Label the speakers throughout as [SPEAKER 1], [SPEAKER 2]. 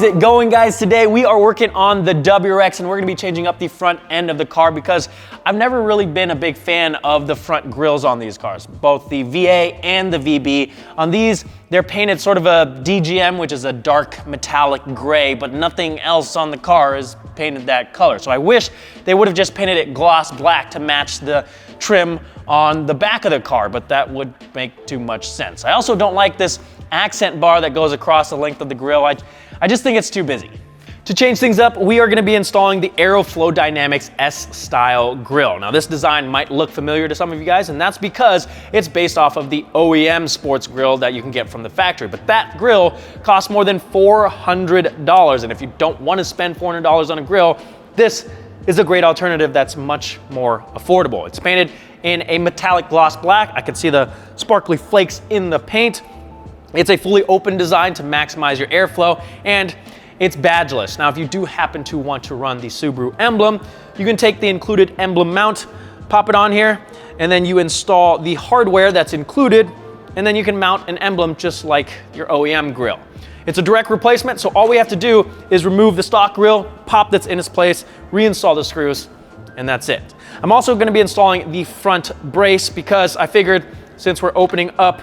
[SPEAKER 1] it going, guys? Today we are working on the WRX and we're gonna be changing up the front end of the car because I've never really been a big fan of the front grills on these cars, both the VA and the VB. On these, they're painted sort of a DGM, which is a dark metallic gray, but nothing else on the car is painted that color. So I wish they would have just painted it gloss black to match the trim on the back of the car, but that would make too much sense. I also don't like this accent bar that goes across the length of the grill. I just think it's too busy. To change things up, we are gonna be installing the AeroflowDynamics S-Style grill. Now this design might look familiar to some of you guys, and that's because it's based off of the OEM sports grill that you can get from the factory. But that grill costs more than $400, and if you don't wanna spend $400 on a grill, this is a great alternative that's much more affordable. It's painted in a metallic gloss black. I can see the sparkly flakes in the paint. It's a fully open design to maximize your airflow, and it's badgeless. Now, if you do happen to want to run the Subaru emblem, you can take the included emblem mount, pop it on here, and then you install the hardware that's included, and then you can mount an emblem just like your OEM grill. It's a direct replacement, so all we have to do is remove the stock grill, pop that's in its place, reinstall the screws, and that's it. I'm also gonna be installing the front brace because I figured since we're opening up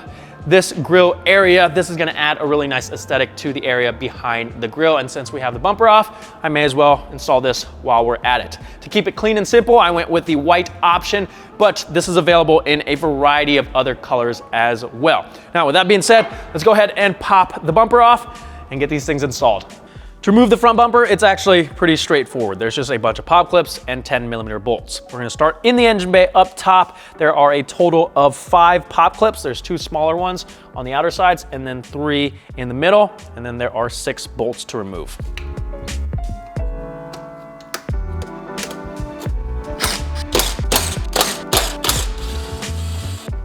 [SPEAKER 1] this grill area, this is gonna add a really nice aesthetic to the area behind the grill. And since we have the bumper off, I may as well install this while we're at it. To keep it clean and simple, I went with the white option, but this is available in a variety of other colors as well. Now, with that being said, let's go ahead and pop the bumper off and get these things installed. To remove the front bumper, it's actually pretty straightforward. There's just a bunch of pop clips and 10mm bolts. We're gonna start in the engine bay up top. There are a total of 5 pop clips. There's 2 smaller ones on the outer sides and then 3 in the middle. And then there are 6 bolts to remove.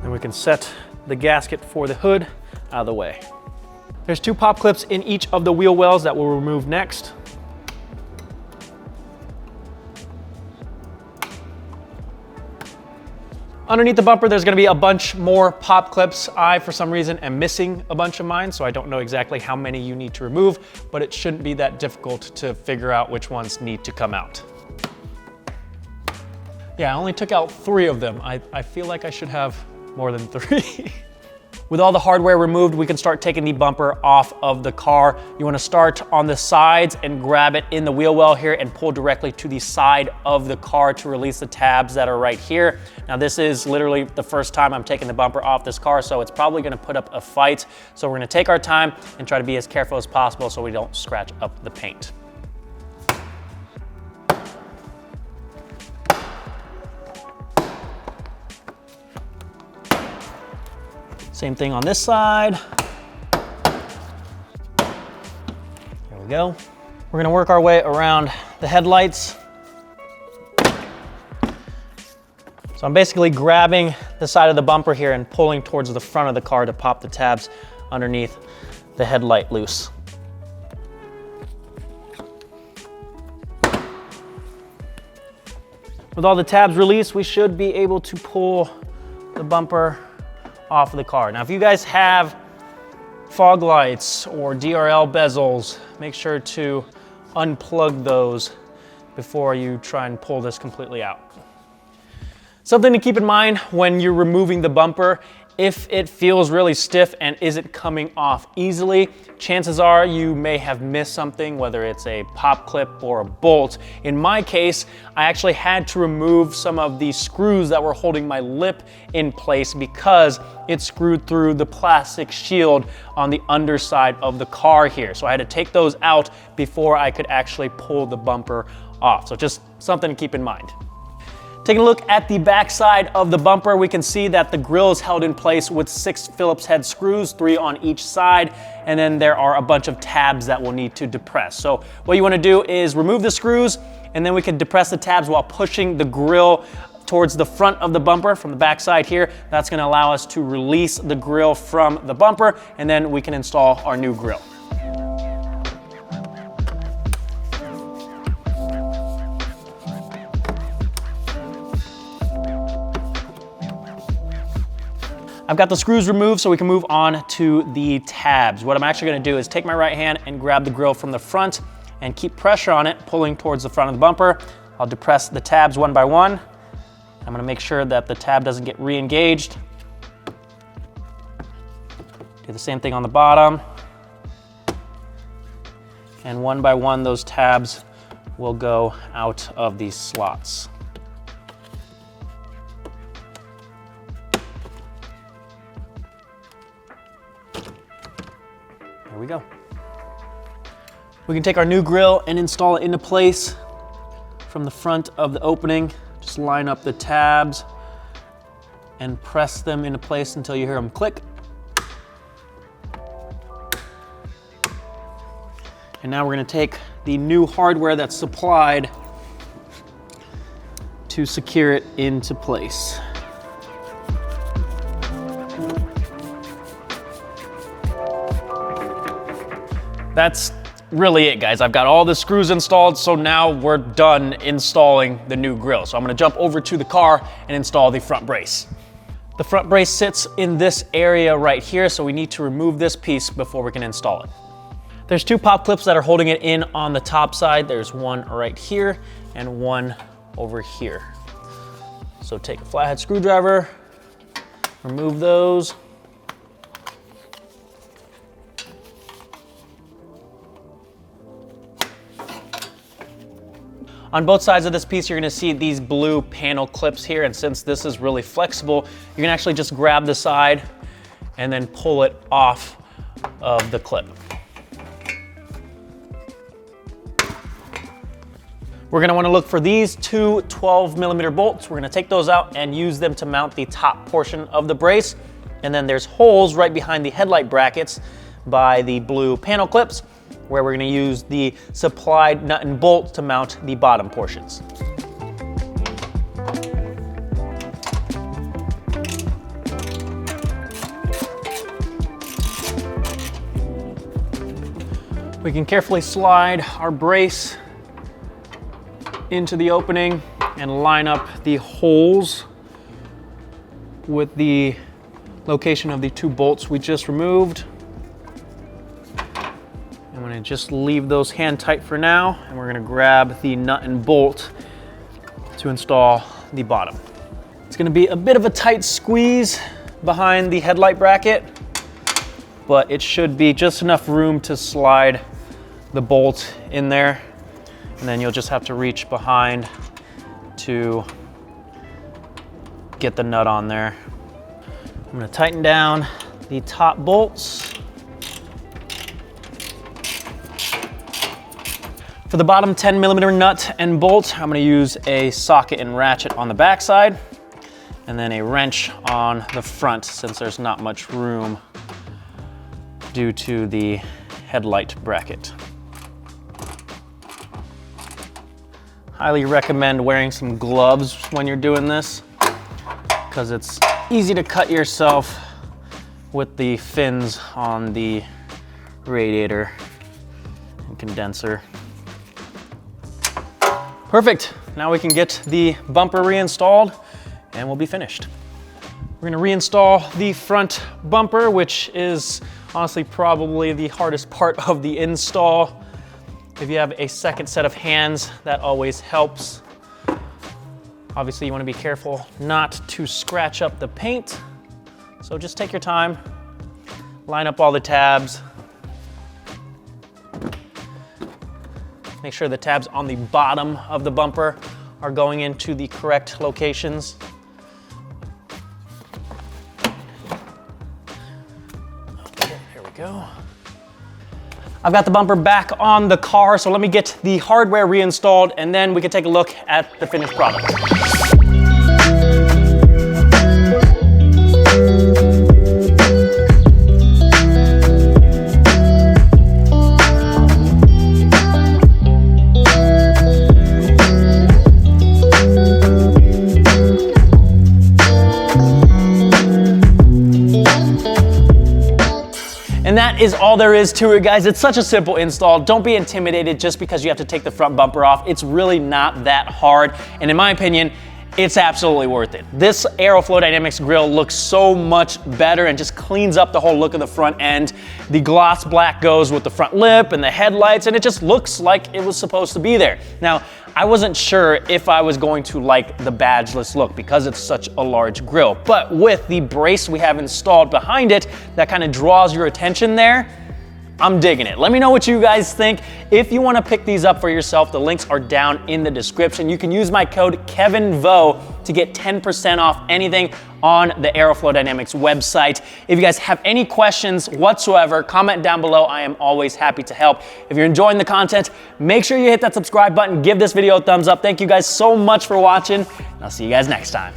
[SPEAKER 1] And we can set the gasket for the hood out of the way. There's 2 pop clips in each of the wheel wells that we'll remove next. Underneath the bumper, there's gonna be a bunch more pop clips. I, for some reason, am missing a bunch of mine, so I don't know exactly how many you need to remove, but it shouldn't be that difficult to figure out which ones need to come out. Yeah, I only took out 3 of them. I feel like I should have more than 3. With all the hardware removed, we can start taking the bumper off of the car. You wanna start on the sides and grab it in the wheel well here and pull directly to the side of the car to release the tabs that are right here. Now, this is literally the first time I'm taking the bumper off this car, so it's probably gonna put up a fight. So we're gonna take our time and try to be as careful as possible so we don't scratch up the paint. Same thing on this side. There we go. We're gonna work our way around the headlights. So I'm basically grabbing the side of the bumper here and pulling towards the front of the car to pop the tabs underneath the headlight loose. With all the tabs released, we should be able to pull the bumper off of the car. Now, if you guys have fog lights or DRL bezels, make sure to unplug those before you try and pull this completely out. Something to keep in mind when you're removing the bumper, if it feels really stiff and isn't coming off easily, chances are you may have missed something, whether it's a pop clip or a bolt. In my case, I actually had to remove some of the screws that were holding my lip in place because it screwed through the plastic shield on the underside of the car here. So I had to take those out before I could actually pull the bumper off. So just something to keep in mind. Taking a look at the back side of the bumper, we can see that the grille is held in place with 6 Phillips head screws, 3 on each side, and then there are a bunch of tabs that we'll need to depress. So what you wanna do is remove the screws, and then we can depress the tabs while pushing the grille towards the front of the bumper from the back side here. That's gonna allow us to release the grille from the bumper, and then we can install our new grille. I've got the screws removed so we can move on to the tabs. What I'm actually gonna do is take my right hand and grab the grill from the front and keep pressure on it, pulling towards the front of the bumper. I'll depress the tabs one by one. I'm gonna make sure that the tab doesn't get re-engaged. Do the same thing on the bottom. And one by one, those tabs will go out of these slots. There we go. We can take our new grill and install it into place from the front of the opening. Just line up the tabs and press them into place until you hear them click. And now we're gonna take the new hardware that's supplied to secure it into place. That's really it, guys. I've got all the screws installed, so now we're done installing the new grill. So I'm gonna jump over to the car and install the front brace. The front brace sits in this area right here, so we need to remove this piece before we can install it. There's two pop clips that are holding it in on the top side. There's one right here and one over here. So take a flathead screwdriver, remove those. On both sides of this piece, you're gonna see these blue panel clips here, and since this is really flexible, you can actually just grab the side and then pull it off of the clip. We're gonna wanna look for these two 12mm bolts. We're gonna take those out and use them to mount the top portion of the brace. And then there's holes right behind the headlight brackets by the blue panel clips, where we're gonna use the supplied nut and bolt to mount the bottom portions. We can carefully slide our brace into the opening and line up the holes with the location of the two bolts we just removed. I'm gonna just leave those hand tight for now, and we're gonna grab the nut and bolt to install the bottom. It's gonna be a bit of a tight squeeze behind the headlight bracket, but it should be just enough room to slide the bolt in there. And then you'll just have to reach behind to get the nut on there. I'm gonna tighten down the top bolts. For the bottom 10mm nut and bolt, I'm gonna use a socket and ratchet on the back side, and then a wrench on the front since there's not much room due to the headlight bracket. Highly recommend wearing some gloves when you're doing this, because it's easy to cut yourself with the fins on the radiator and condenser. Perfect. Now we can get the bumper reinstalled and we'll be finished. We're gonna reinstall the front bumper, which is honestly probably the hardest part of the install. If you have a second set of hands, that always helps. Obviously, you want to be careful not to scratch up the paint. So just take your time, line up all the tabs. Make sure the tabs on the bottom of the bumper are going into the correct locations. Okay, here we go. I've got the bumper back on the car, so let me get the hardware reinstalled and then we can take a look at the finished product. And that is all there is to it, guys. It's such a simple install. Don't be intimidated just because you have to take the front bumper off. It's really not that hard. And in my opinion, it's absolutely worth it. This AeroflowDynamics grill looks so much better and just cleans up the whole look of the front end. The gloss black goes with the front lip and the headlights, and it just looks like it was supposed to be there. Now, I wasn't sure if I was going to like the badgeless look because it's such a large grill, but with the brace we have installed behind it that kind of draws your attention there, I'm digging it. Let me know what you guys think. If you want to pick these up for yourself, the links are down in the description. You can use my code KevinVo to get 10% off anything on the AeroflowDynamics website. If you guys have any questions whatsoever, comment down below. I am always happy to help. If you're enjoying the content, make sure you hit that subscribe button, give this video a thumbs up. Thank you guys so much for watching, and I'll see you guys next time.